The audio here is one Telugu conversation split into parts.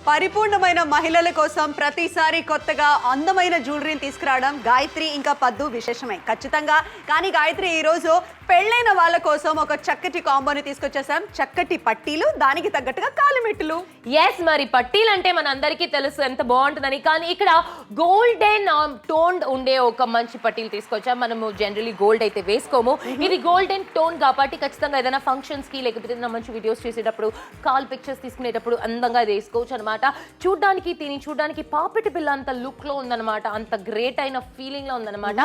పరిపూర్ణమైన మహిళల కోసం ప్రతిసారి కొత్తగా అందమైన జ్యువెలరీని తీసుకురావడం గాయత్రి ఇంకా పద్దు విశేషమే ఖచ్చితంగా. కానీ గాయత్రి ఈరోజు పెళ్ళైన వాళ్ళ కోసం ఒక చక్కటి కాంబోని తీసుకొచ్చేసాం. చక్కటి పట్టీలు, దానికి తగ్గట్టుగా కాలిమెట్టులు. ఎస్, మరి పట్టీలు అంటే మన అందరికీ తెలుసు ఎంత బాగుంటుందని. కానీ ఇక్కడ గోల్డెన్ టోన్ ఉండే ఒక మంచి పట్టీలు తీసుకొచ్చాం. మనము జనరలీ గోల్డ్ అయితే వేసుకోము, ఇది గోల్డెన్ టోన్ కాబట్టి ఖచ్చితంగా ఏదైనా ఫంక్షన్స్ కి లేకపోతే ఏదైనా మంచి వీడియోస్ చేసేటప్పుడు, కాల్ పిక్చర్స్ తీసుకునేటప్పుడు అందంగా వేసుకోవచ్చు అనమాట. చూడడానికి పాపిటి పిల్ల అంత లుక్ లో ఉందన్నమాట, అంత గ్రేట్ అయిన ఫీలింగ్ లో ఉందన్నమాట.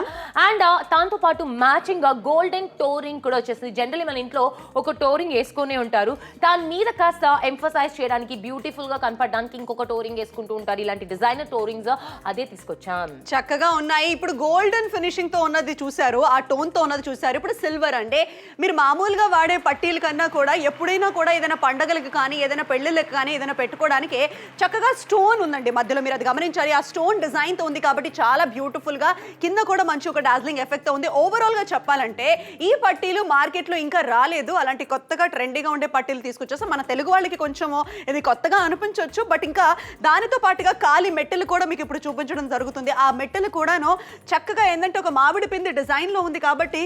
అండ్ దాంతో పాటు మ్యాచింగ్ గా గోల్డెన్ టోరింగ్ కూడా వచ్చేసింది. జనరలీ మన ఇంట్లో ఒక టోరింగ్ వేసుకునే ఉంటారు, దాని మీద కాస్త ఎంఫసైజ్ చేయడానికి, బ్యూటిఫుల్ గా కనపడడానికి ఇంకొక టోరింగ్ వేసుకుంటూ ఉంటారు. ఇలాంటి డిజైనర్ టోరింగ్స్ అదే తీసుకొచ్చాం. చక్కగా ఉన్నాయి. ఇప్పుడు గోల్డెన్ ఫినిషింగ్ తో ఉన్నది చూసారు, ఆ టోన్ తో ఉన్నది చూసారు. ఇప్పుడు సిల్వర్ అంటే మీరు మామూలుగా వాడే పట్టీల కన్నా కూడా ఎప్పుడైనా కూడా ఏదైనా పండగలకు కానీ ఏదైనా పెళ్లిళ్ళకి కానీ ఏదైనా పెట్టుకోవడానికి చక్కగా స్టోన్ ఉందండి మధ్యలో, మీరు అది గమనించాలి. ఆ స్టోన్ డిజైన్ తో ఉంది కాబట్టి చాలా బ్యూటిఫుల్ గా, కింద కూడా మంచి ఒక డార్జిలింగ్ ఎఫెక్ట్ తో ఉంది. ఓవరాల్ గా చెప్పాలంటే ఈ పట్టీలు మార్కెట్ లో ఇంకా రాలేదు. అలాంటి కొత్తగా ట్రెండీగా ఉండే పట్టీలు తీసుకొచ్చేసి మన తెలుగు వాళ్ళకి కొంచెము ఇది కొత్తగా అనిపించవచ్చు. బట్ ఇంకా దానితో పాటుగా కాలి మెట్టెలు కూడా మీకు ఇప్పుడు చూపించడం జరుగుతుంది. ఆ మెట్టెలు కూడాను చక్కగా ఏంటంటే ఒక మామిడి పిండి డిజైన్ లో ఉంది కాబట్టి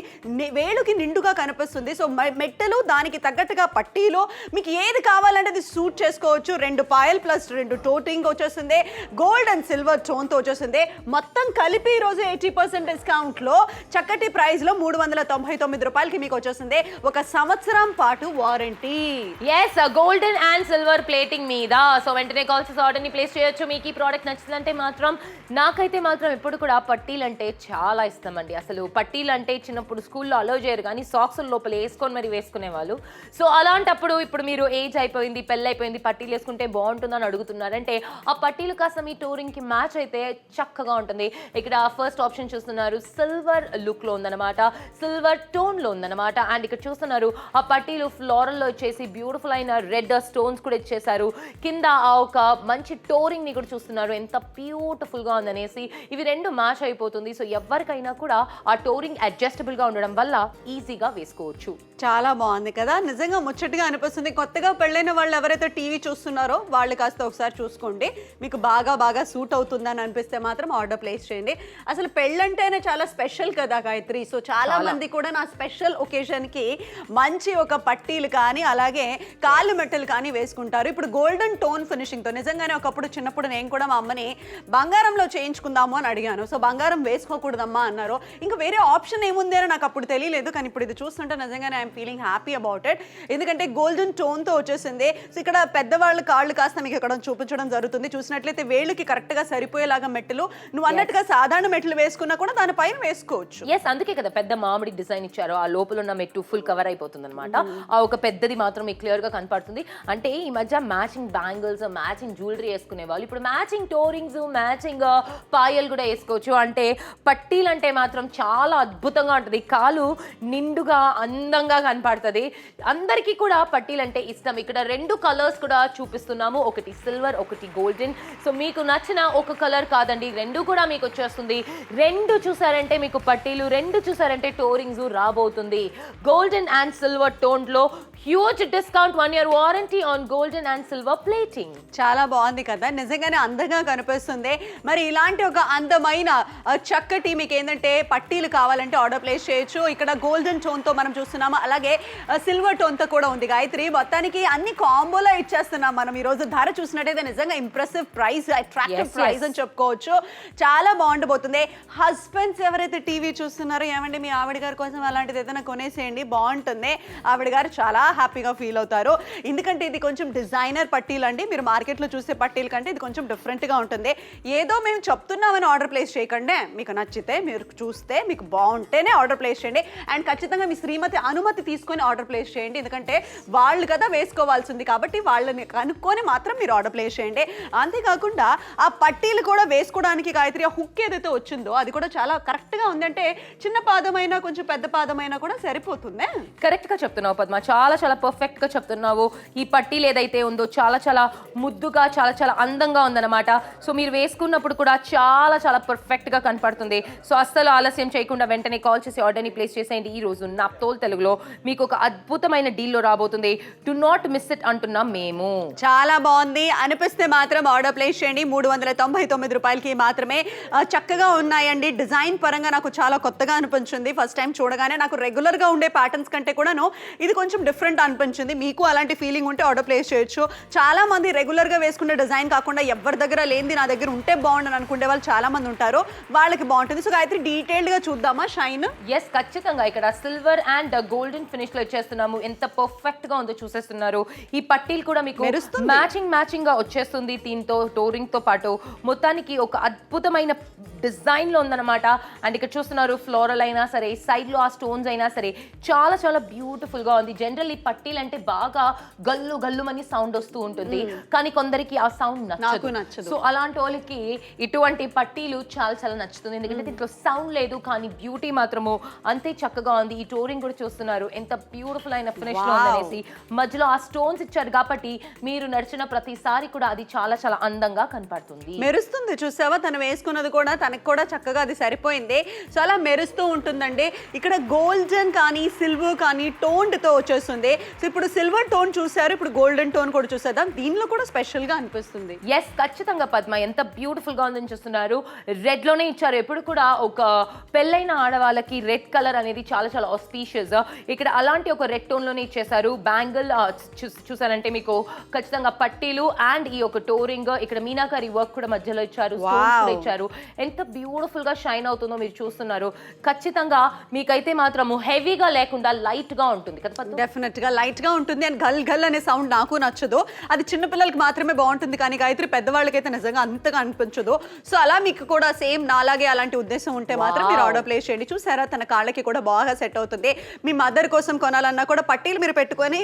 వేలుకి నిండుగా కనిపిస్తుంది. సో మెట్టెలు, దానికి తగ్గట్టుగా పట్టీలు, మీకు ఏది కావాలంటే అది సూట్ చేసుకోవచ్చు. 2 పాయల్ ప్లస్ 2 టోటింగ్ వచ్చేసింది. గోల్డ్ అండ్ సిల్వర్ టోన్ తో వచ్చేసింది. మొత్తం కలిపి ఈ రోజు 80% డిస్కౌంట్ లో చక్కటి ప్రైస్ లో 399 రూపాయలకి మీకు వచ్చేసింది. ఒక సంవత్సరం పాటు warranty. Yes, golden and silver plating మీద. సో వెంటనే కాల్ చేసి ఆర్డర్ ని ప్లేస్ చేయొచ్చు. మీకు ఈ ప్రోడక్ట్ నచ్చిందంటే మాత్రం, నాకైతే మాత్రం ఎప్పుడు కూడా పట్టీలు అంటే చాలా ఇష్టం అండి. అసలు పట్టీలు అంటే చిన్నప్పుడు స్కూల్లో అలో చేయరు, కానీ సాక్స్ లోపల వేసుకొని మరి వేసుకునే వాళ్ళు. సో అలాంటప్పుడు ఇప్పుడు మీరు ఏజ్ అయిపోయింది, పెళ్ళి అయిపోయింది, పట్టీలు వేసుకుంటే బాగుంటుందని అడుగుతున్నారంటే ఆ పట్టీలు కాస్త మీ టోరింగ్ కి మ్యాచ్ అయితే చక్కగా ఉంటుంది. ఇక్కడ ఫస్ట్ ఆప్షన్ చూస్తున్నారు, సిల్వర్ లుక్ లో ఉందన్నమాట, సిల్వర్ టోన్ లో ఉందన్నమాట. అండ్ ఇక్కడ చూస్తున్నారు ఆ పట్టీలు ఫ్లోరల్ లో వచ్చేసి బ్యూటిఫుల్ అయిన రెడ్ స్టోన్స్ కూడా ఇచ్చేసారు. కింద ఆ ఒక మంచి టోరింగ్ ని కూడా చూస్తున్నారు, ఎంత బ్యూటిఫుల్ గా ఉందనేసి. ఇవి రెండు మ్యాచ్ అయిపోతుంది. సో ఎవరికైనా కూడా ఆ టోరింగ్ అడ్జస్టబుల్ గా ఉండడం వల్ల ఈజీగా వేసుకోవచ్చు. చాలా బాగుంది కదా, నిజంగా ముచ్చటగా అనిపిస్తుంది. కొత్తగా పెళ్ళైన వాళ్ళు ఎవరైతే టీవీ చూస్తున్నారో వాళ్ళు కాస్త ఒకసారి చూసుకోండి, మీకు బాగా సూట్ అవుతుందని అనిపిస్తే మాత్రం ఆర్డర్ ప్లేస్ చేయండి. అసలు పెళ్ళంటేనే చాలా స్పెషల్ కదా గాయత్రి. సో చాలా మంది కూడా నా స్పెషల్ ఒకేషన్ కి మంచి ఒక పట్టీలు కానీ అలాగే కాళ్ళు మెట్టలు కానీ వేసుకుంటారు. ఇప్పుడు గోల్డెన్ టోన్ ఫినిషింగ్ తో, నిజంగానే ఒకప్పుడు చిన్నప్పుడు నేను కూడా మా అమ్మని బంగారంలో చేయించుకుందాము అని అడిగాను. సో బంగారం వేసుకోకూడదమ్మా అన్నారు. ఇంకా వేరే ఆప్షన్ ఏముంది అని నాకు అప్పుడు తెలియలేదు, కానీ ఇప్పుడు ఇది చూస్తుంటే నిజంగానే I'm feeling happy about it. ఎందుకంటే గోల్డెన్ టోన్ తో వచ్చేసింది. సో ఇక్కడ పెద్దవాళ్ళ కాళ్ళు కాస్త మీకు ఇక్కడ చూపించడం జరుగుతుంది. చూసినట్లయితే వేళ్ళకి కరెక్ట్ గా సరిపోయేలాగా మెట్టలు, నువ్వు అన్నట్టుగా సాధారణ మెట్లు వేసుకున్నా కూడా దానిపైన వేసుకోవచ్చు. ఎస్, అందుకే కదా పెద్ద మామిడి డిజైన్ ఇచ్చారు. ఆ లోపల ఉన్న మెట్టు ఫుల్ కవర్ అయిపోతుంది అనమాట. ఆ ఒక పెద్దది మాత్రం మీకు క్లియర్ గా కనపడుతుంది. అంటే ఈ మధ్య మ్యాచింగ్ బ్యాంగిల్స్, మ్యాచింగ్ జ్యువెలరీ వేసుకునే వాళ్ళు ఇప్పుడు మ్యాచింగ్ టోరింగ్స్, మ్యాచింగ్ పాయలు కూడా వేసుకోవచ్చు. అంటే పట్టీలు అంటే మాత్రం చాలా అద్భుతంగా ఉంటుంది, కాలు నిండుగా అందంగా కనపడుతుంది. అందరికీ కూడా పట్టీలు అంటే ఇష్టం. ఇక్కడ 2 కలర్స్ కూడా చూపిస్తున్నాము, ఒకటి సిల్వర్, ఒకటి గోల్డెన్. సో మీకు నచ్చిన ఒక కలర్ కాదండి, 2 కూడా మీకు వచ్చేస్తుంది. 2 చూసారంటే మీకు పట్టీలు, 2 చూసారంటే టోరింగ్స్ రాబోతుంది. గోల్డెన్ అండ్ సిల్వర్ టోన్ లో huge discount, 1 year warranty on golden and silver plating. చాలా బాగుంది కదా, నిజంగానే అందంగా కనిపిస్తుంది. మరి ఇలాంటి ఒక అందమైన చక్కటి మీకు ఏంటంటే పట్టీలు కావాలంటే ఆర్డర్ ప్లేస్ చేయొచ్చు. ఇక్కడ గోల్డెన్ టోన్ తో మనం చూస్తున్నాము, అలాగే సిల్వర్ టోన్ తో కూడా ఉంది. గాయత్రి మొత్తానికి అన్ని కాంబోలో ఇచ్చేస్తున్నాం మనం. ఈ రోజు ధర చూసినట్టయితే నిజంగా ఇంప్రెసివ్ ప్రైస్, అట్రాక్టివ్ ప్రైస్ అని చెప్పుకోవచ్చు. చాలా బాగుండబోతుంది. హస్బెండ్స్ ఎవరైతే టీవీ చూస్తున్నారో, ఏమంటే మీ ఆవిడ గారి కోసం అలాంటిది ఏదైనా కొనేసేయండి, బాగుంటుంది. ఆవిడ గారు చాలా హ్యాపీగా ఫీల్ అవుతారు. ఎందుకంటే ఇది కొంచెం డిజైనర్ పట్టీలు అండి. మీరు మార్కెట్లో చూసే పట్టీల కంటే ఇది కొంచెం డిఫరెంట్గా ఉంటుంది. ఏదో మేము చెప్తున్నామని ఆర్డర్ ప్లేస్ చేయకండి, మీకు నచ్చితే మీరు చూస్తే మీకు బాగుంటేనే ఆర్డర్ ప్లేస్ చేయండి. అండ్ ఖచ్చితంగా మీ శ్రీమతి అనుమతి తీసుకొని ఆర్డర్ ప్లేస్ చేయండి, ఎందుకంటే వాళ్ళు కదా వేసుకోవాల్సింది కాబట్టి వాళ్ళని కనుక్కొని మాత్రం మీరు ఆర్డర్ ప్లేస్ చేయండి. అంతేకాకుండా ఆ పట్టీలు కూడా వేసుకోవడానికి గాయత్రి ఆ హుక్ ఏదైతే వచ్చిందో అది కూడా చాలా కరెక్ట్గా ఉందంటే చిన్న పాదమైనా కొంచెం పెద్ద పాదం వాడమైనా కూడా సరిపోతుందే. కరెక్ట్ గా చెప్తున్నావు పద్మ, చాలా చాలా పర్ఫెక్ట్ గా చెప్తున్నావు. ఈ పట్టీలు ఏదైతే ఉందో చాలా చాలా ముద్దుగా చాలా చాలా అందంగా ఉందన్నమాట. సో మీరు వేసుకున్నప్పుడు కూడా చాలా చాలా పర్ఫెక్ట్ గా కనపడుతుంది. సో అస్సలు ఆలస్యం చేయకుండా వెంటనే కాల్ చేసి ఆర్డర్ని ప్లేస్ చేసేయండి. ఈ రోజు నాప్తోల్ తెలుగులో మీకు ఒక అద్భుతమైన డీల్లో రాబోతుంది. డు నాట్ మిస్ ఇట్ అంటున్నాం మేము. చాలా బాగుంది అనిపిస్తే మాత్రం ఆర్డర్ ప్లేస్ చేయండి. 399 రూపాయలకి మాత్రమే. చక్కగా ఉన్నాయండి. డిజైన్ పరంగా నాకు చాలా కొత్తగా అనిపించింది. ఫస్ట్ టైం చూడగానే నాకు రెగ్యులర్ గా ఉండే ప్యాటర్న్స్ కంటే కూడాను ఇది కొంచెం డిఫరెంట్ అనిపించింది. మీకు అలాంటి ఫీలింగ్ ఉంటే ఆర్డర్ ప్లేస్ చేయొచ్చు. చాలా మంది రెగ్యులర్ గా వేసుకునే డిజైన్ కాకుండా ఎవరి దగ్గర లేనిది నా దగ్గర ఉంటే బాగుండని అనుకునే వాళ్ళు చాలా మంది ఉంటారు. వాళ్ళకి బాగుంటుంది. సో గాయత్రి డీటెయిల్డ్ గా చూద్దామా షైన్? ఎస్, ఖచ్చితంగా. ఇక్కడ సిల్వర్ అండ్ గోల్డెన్ ఫినిష్ లో ఇచ్చేస్తున్నాము. ఎంత పర్ఫెక్ట్ గా ఉందో చూసేస్తున్నారు. ఈ పట్టీలు కూడా మీకు మ్యాచింగ్ గా వచ్చేస్తుంది దీంతో టోరింగ్ తో పాటు. మొత్తానికి ఒక అద్భుతమైన డిజైన్ లో ఉందన్నమాట. అండ్ ఇక్కడ చూస్తున్నారు ఫ్లోరల్ అయినా సరే, సైడ్ లో ఆ స్టోన్స్ అయినా సరే చాలా చాలా బ్యూటిఫుల్ గా ఉంది. జనరల్ ఈ పట్టీలు అంటే బాగా గల్లు గల్లుమని సౌండ్ వస్తూ ఉంటుంది, కానీ కొందరికి ఆ సౌండ్ నచ్చదు. సో అలాంటి వాళ్ళకి ఇటువంటి పట్టీలు చాలా చాలా నచ్చుతుంది. ఎందుకంటే దీంట్లో సౌండ్ లేదు, కానీ బ్యూటీ మాత్రము అంతే చక్కగా ఉంది. ఈ టోరింగ్ కూడా చూస్తున్నారు ఎంత బ్యూటిఫుల్ అయిన ఫినిష్ లో ఉందనేసి. మధ్యలో ఆ స్టోన్స్ ఇచ్చారు కాబట్టి మీరు నడిచిన ప్రతిసారి కూడా అది చాలా చాలా అందంగా కనపడుతుంది. మెరుస్తుంది. చూసావా, తను వేసుకున్నది కూడా తనకు కూడా చక్కగా అది సరిపోయింది. సో అలా మెరుస్తూ ఉంటుందండి. ఇక్కడ గోల్డెన్ కానీ సిల్వర్ కానీ టోన్డ్ తో వచ్చేస్తుంది. సో ఇప్పుడు సిల్వర్ టోన్ చూసారు, ఇప్పుడు గోల్డెన్ టోన్ కూడా చూసేద్దాం. దీనిలో కూడా స్పెషల్ గా అనిపిస్తుంది. ఎస్, ఖచ్చితంగా పద్మ, ఎంత బ్యూటిఫుల్ గా ఉందని చూస్తున్నారు. రెడ్ లోనే ఇచ్చారు. ఎప్పుడు కూడా ఒక పెళ్ళైన ఆడవాళ్ళకి రెడ్ కలర్ అనేది చాలా చాలా ఆస్పీషియస్. ఇక్కడ అలాంటి ఒక రెడ్ టోన్ లోనే ఇచ్చేసారు. బ్యాంగిల్ చూసారంటే మీకు ఖచ్చితంగా పట్టీలు అండ్ ఈ ఒక టోరింగ్, ఇక్కడ మీనాకారి వర్క్ కూడా మధ్యలో ఇచ్చారు, స్టోన్స్ కూడా ఇచ్చారు. ఎంత బ్యూటిఫుల్ గా షైన్ అవుతుందో మీరు చూస్తున్నారు. ఖచ్చితంగా మీకైతే మాత్రము హెవీగా లేకుండా లైట్ గా ఉంటుంది కదా. డెఫినెట్ గా లైట్ గా ఉంటుంది. అండ్ గల్ గల్ అనే సౌండ్ నాకు నచ్చదు. అది చిన్న పిల్లలకి మాత్రమే బాగుంటుంది, కానీ గాయత్రి పెద్దవాళ్ళకైతే నిజంగా అంతగా అనిపించదు. సో అలా మీకు కూడా సేమ్ నాలాగే అలాంటి ఉద్దేశం ఉంటే మాత్రం మీరు ఆర్డర్ ప్లేస్ చేయండి. చూసారా, తన కాళ్ళకి కూడా బాగా సెట్ అవుతుంది. మీ మదర్ కోసం కొనాలన్నా కూడా పట్టీలు మీరు పెట్టుకొని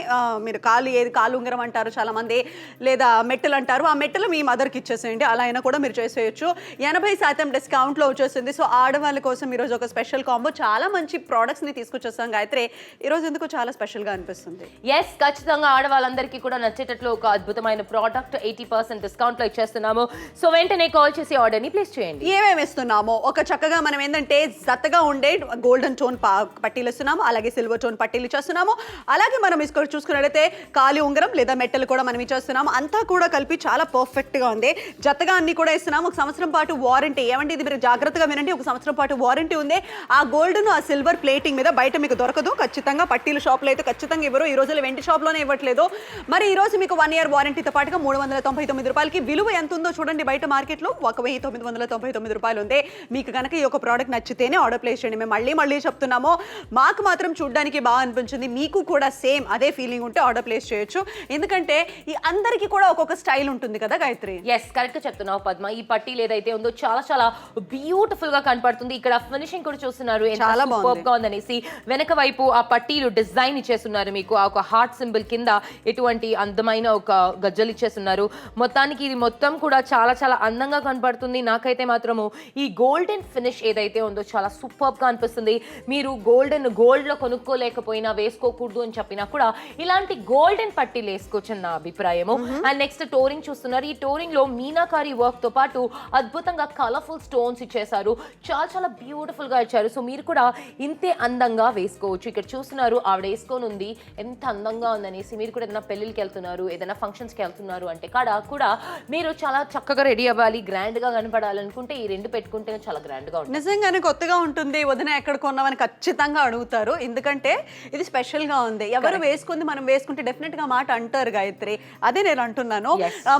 మీరు కాలు ఉంగరం అంటారు చాలా మంది, లేదా మెట్టలు అంటారు, ఆ మెట్టలు మీ మదర్కి ఇచ్చేసేయండి. అలా అయినా కూడా మీరు చేసేయచ్చు. 80% డిస్కౌంట్ లో వచ్చేసింది. సో ఆడవాళ్ళ కోసం ఈరోజు ఒక స్పెషల్ కాంబో, చాలా మంచి ప్రోడక్ట్స్ ని తీసుకొచ్చేస్తాం గాయత్రి. ఈరోజు ఎందుకు చాలా స్పెషల్ గా అనిపిస్తుంది. ఎస్, ఖచ్చితంగా ఆడవాళ్ళందరికీ కూడా నచ్చేటట్లు ఒక అద్భుతమైన ప్రోడక్ట్ 80% డిస్కౌంట్ లో ఇచ్చేస్తున్నాము. సో వెంటనే కాల్ చేసి ఆర్డర్ ని ప్లేస్ చేయండి. ఏమేమి ఇస్తున్నామో ఒక చక్కగా మనం ఏంటంటే జతగా ఉండే గోల్డెన్ టోన్ పట్టీలు ఇస్తున్నాము, అలాగే సిల్వర్ టోన్ పట్టీలు ఇచ్చేస్తున్నాము. అలాగే మనం చూసుకున్నట్లయితే కాలి ఉంగరం లేదా మెట్టలు కూడా మనం ఇచ్చేస్తున్నాము. అంతా కూడా కలిపి చాలా పర్ఫెక్ట్ గా ఉంది. జతగా అన్ని కూడా ఇస్తున్నాము. ఒక సంవత్సరం పాటు వారంటీ. ఏమంటే ఇది మీరు జాగ్రత్తగా వినండి, ఒక సంవత్సరం పాటు వారంటీ ఉంది. ఆ గోల్డ్ ఆ సిల్వర్ ప్లేటింగ్ మీద బయట మీకు దొరకదు. ఖచ్చితంగా పట్టీల షాప్లో అయితే ఖచ్చితంగా ఇవ్వరు. ఈ రోజుల్లో వెండి షాప్లోనే ఇవ్వట్లేదు. మరి ఈ రోజు మీకు 1 year వారంటీతో పాటుగా 399 రూపాయలకి. విలువ ఎంత ఉందో చూడండి, బయట మార్కెట్లో 1999 రూపాయలు ఉంది. మీకు కనుక ఈ ఒక ప్రోడక్ట్ నచ్చితేనే ఆర్డర్ ప్లేస్ చేయండి. మేము మళ్ళీ చెప్తున్నాము, మాకు మాత్రం చూడడానికి బాగా అనిపించింది. మీకు కూడా సేమ్ అదే ఫీలింగ్ ఉంటే ఆర్డర్ ప్లేస్ చేయొచ్చు. ఎందుకంటే ఈ అందరికీ కూడా ఒక్కొక్క స్టైల్ ఉంటుంది కదా గాయత్రి. ఎస్, కరెక్ట్ గా చెప్తున్నావు పద్మ. ఈ పట్టీలు ఏదైతే ఉందో చాలా చాలా బ్యూటిఫుల్ గా కనపడుతుంది. ఇక్కడ ఫినిషింగ్ కూడా చూస్తున్నారు చాలా బాగా ఉందనేసి. వెనక వైపు ఆ పట్టీలు డిజైన్ ఇచ్చేస్తున్నారు. మీకు ఆ ఒక హార్ట్ సింబల్ కింద ఎటువంటి అందమైన ఒక గజ్జలు ఇచ్చేస్తున్నారు. మొత్తానికి ఇది మొత్తం కూడా చాలా చాలా అందంగా కనపడుతుంది. నాకైతే మాత్రము ఈ గోల్డెన్ ఫినిష్ ఏదైతే ఉందో చాలా సూపర్ గా అనిపిస్తుంది. మీరు గోల్డ్ లో కొనుక్కోలేకపోయినా, వేసుకోకూడదు అని చెప్పినా కూడా ఇలాంటి గోల్డెన్ పట్టీలు వేసుకోవచ్చు నా అభిప్రాయము. అండ్ నెక్స్ట్ టోరింగ్ చూస్తున్నారు. ఈ టోరింగ్ లో మీనాకారి వర్క్ తో పాటు అద్భుతంగా కలర్ఫుల్ స్టోన్స్ ఇచ్చేసారు. చాలా చాలా బ్యూటిఫుల్ గా ఇచ్చారు. సో మీరు కూడా ఇంతే అందంగా వేసుకోవచ్చు. ఇక్కడ చూస్తున్నారు ఆవిడ వేసుకొని ఉంది, ఎంత అందంగా ఉందనేసి. మీరు కూడా ఏదైనా పెళ్ళిళ్ళకి వెళ్తున్నారు, ఏదైనా ఫంక్షన్స్ కి వెళ్తున్నారు అంటే కూడా మీరు చాలా చక్కగా రెడీ అవ్వాలి, గ్రాండ్ గా కనపడాలనుకుంటే ఈ రెండు పెట్టుకుంటే చాలా గ్రాండ్ గా ఉంటుంది. నిజంగానే కొత్తగా ఉంటుంది. వదిన ఎక్కడ కొన్నామని ఖచ్చితంగా అడుగుతారు. ఎందుకంటే ఇది స్పెషల్ గా ఉంది. ఎవరు వేసుకుంది మనం వేసుకుంటే డెఫినెట్ గా మాట అంటారు గాయత్రి. అదే నేను అంటున్నాను.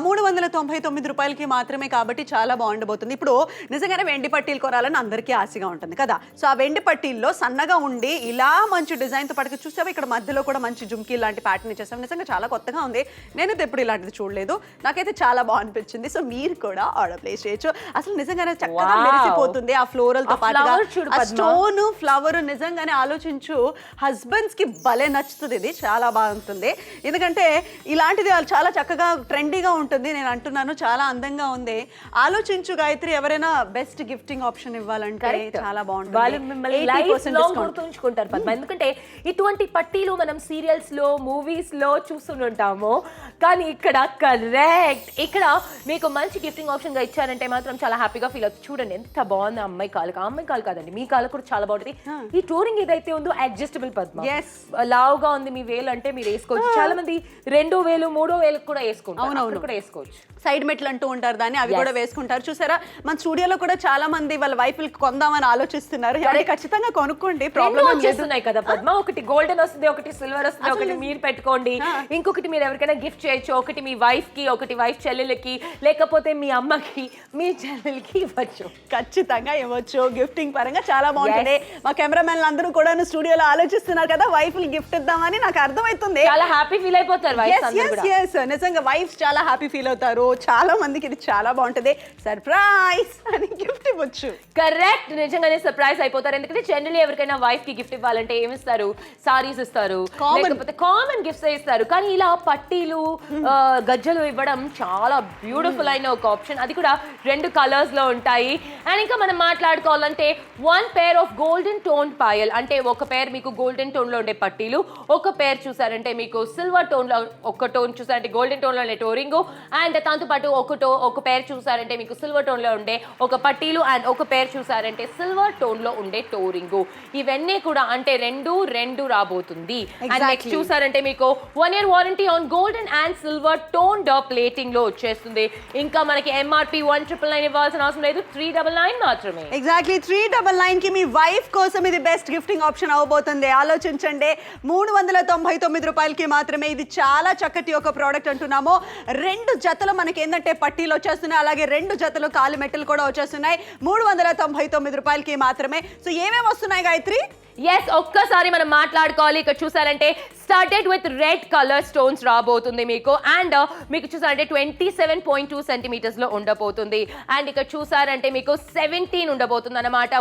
399 రూపాయలకి మాత్రమే కాబట్టి చాలా బాగుండబోతుంది. ఇప్పుడు నిజంగానే వెండి పట్టీలు కొనాలని అందరికీ ఆశగా ఉంటుంది కదా. సో ఆ వెండి పట్టీల్లో సన్నగా ఉండి ఇలా మంచి డిజైన్ తో పట్టుకు చూసావా, ఇక్కడ మధ్యలో కూడా మంచి జుమ్కీ లాంటి ప్యాటర్న్ ఇచ్చేసాం. నిజంగా చాలా కొత్తగా ఉంది. నేనైతే ఎప్పుడు ఇలాంటిది చూడలేదు. నాకైతే చాలా బాగా అనిపించింది. సో మీరు కూడా ఆర్డర్ ప్లేస్ చేయొచ్చు. అసలు నిజంగానే చక్కగా మెరిసిపోతుంది ఆ ఫ్లోరల్ తో పాటుగా స్టోన్ ఫ్లవర్. నిజంగానే ఆలోచించు, హస్బెండ్స్ కి భలే నచ్చుతుంది. ఇది చాలా బాగుంటుంది. ఎందుకంటే ఇలాంటిది చాలా చక్కగా ట్రెండీగా ఉంటుంది. నేను అంటున్నాను, చాలా అందంగా ఉంది. ఆలోచించు గాయత్రి, ఎవరైనా బెస్ట్ గిఫ్టింగ్ ఆప్షన్ ఇవ్వాలంటే చాలా బాగుంటుంది. 80% గుర్తుంచుకుంటారు పద్మ. ఎందుకంటే ఇటువంటి పట్టీలు మనం సీరియల్స్ లో మూవీస్ లో చూస్తుంటాము, కానీ ఇక్కడ కరెక్ట్ ఇక్కడ మీకు మంచి గిఫ్టింగ్ ఆప్షన్ గా ఇచ్చారంటే మాత్రం చాలా హ్యాపీగా ఫీల్ అవుతుంది. చూడండి ఎంత బాగుంది అమ్మాయి కాలు, ఆ అమ్మాయి కాలు కాదండి మీ కాలు కూడా చాలా బాగుంటుంది. ఈ టోరింగ్ ఏదైతే ఉందో అడ్జస్టబుల్ పద్మ, లావుగా ఉంది మీ వేలు అంటే మీరు వేసుకోవచ్చు. చాలా మంది 2 వేలు 3 వేలకు కూడా వేసుకుంటారు, కూడా వేసుకోవచ్చు. సైడ్ మెట్లు అంటూ ఉంటారు దాన్ని, అవి కూడా వేసుకుంటారు. చూసారా మన స్టూడియోలో కూడా చాలా మంది వాళ్ళ వైఫ్కి కొందామని ఆలోచిస్తున్నారు. ఖచ్చితంగా కొనుక్కోండి, ప్రాబ్లం వచ్చేస్తున్నాయి కదా పద్మ. ఒకటి గోల్డెన్ వస్తుంది, ఒకటి సిల్వర్ వస్తుంది, ఒకటి మీరు పెట్టుకోండి, ఇంకొకటి మీరు ఎవరికైనా గిఫ్ట్ చేయొచ్చు. ఒకటి మీ వైఫ్ కి, ఒకటి వైఫ్ చెల్లెలకి, లేకపోతే మీ అమ్మకి, మీ చెల్లెలకి ఇవ్వచ్చు. ఖచ్చితంగా ఇవ్వచ్చు. గిఫ్టింగ్ పరంగా చాలా బాగుంటుంది. మా కెమెరామెన్లు అందరూ కూడా స్టూడియోలో ఆలోచిస్తున్నారు కదా వైఫ్ గిఫ్ట్ ఇద్దామని. నాకు అర్థమవుతుంది, చాలా హ్యాపీ ఫీల్ అయిపోతారు నిజంగా వైఫ్స్ చాలా హ్యాపీ ఫీల్ అవుతారు. చాలా మందికి ఇది చాలా బాగుంటది, సర్ప్రైజ్ అని గిఫ్ట్ ఇవ్వచ్చు. కరెక్ట్, నిజంగానే సర్ప్రైజ్ అయిపోతారు. ఎందుకంటే జనరల్లీ ఎవరికైనా వైఫ్ కి గిఫ్ట్ ఇవ్వాలంటే ఏమి ఇస్తారు, సారీస్ ఇస్తారు, లేకపోతే కామన్ గిఫ్ట్స్ ఇస్తారు. కానీ ఇలా పట్టీలు గజ్జలు ఇవ్వడం చాలా బ్యూటిఫుల్ అయిన ఒక ఆప్షన్. అది కూడా 2 కలర్స్ లో ఉంటాయి. అండ్ ఇంకా మనం మాట్లాడుకోవాలంటే 1 pair of golden tone Payal, అంటే ఒక పేర్ మీకు గోల్డెన్ టోన్ లో ఉండే పట్టీలు, ఒక పేర్ చూసారంటే మీకు సిల్వర్ టోన్ లో, ఒక టోన్ చూసారంటే గోల్డెన్ టోన్ లో ఉండే టోరింగ్, అండ్ దాంతో పాటు ఒక పేర్ చూసారంటే మీకు సిల్వర్ టోన్ లో ఉండే ఒక పట్టీలు, అండ్ ఒక పేర్ చూసారంటే సిల్వర్ టోన్ లో ఉండే టోరింగ్. ఇవన్నీ కూడా అంటే 2 రాబోతుంది. అండ్ నెక్స్ట్ చూసారంటే మీకు 1 year warranty on golden and silver tone plating లో వచ్చేస్తుంది. ఇంకా మనకి MRP 1999 ఇవ్వాల్సిన అవసరం లేదు, 399 మాత్రమే. ఎగ్జాక్ట్లీ 399 కి మీ వైఫ్ కోసం ఇది బెస్ట్ గిఫ్టింగ్ ఆప్షన్ అవబోతుంది. ఆలోచించండి, 399 రూపాయలకి మాత్రమే. ఇది చాలా చక్కటి ఒక ప్రోడక్ట్ అంటున్నాము. 2 జతలు మనకి ఏంటంటే పట్టీలు వచ్చేస్తున్నాయి, అలాగే 2 జతలు కాలు మెట్టలు కూడా వచ్చేస్తున్నాయి. 399 రూపాయలకి మాత్రమే. సో ఏమేమి వస్తున్నాయి గాయత్రి? ఎస్, ఒక్కసారి మనం మాట్లాడుకోవాలి. ఇక్కడ చూసారంటే started with red colour stones రాబోతుంది మీకు. అండ్ మీకు చూసారంటే 27.2 సెంటీమీటర్స్ లో ఉండబోతుంది. అండ్ ఇక్కడ చూసారంటే మీకు 17 ఉండబోతుంది అనమాట.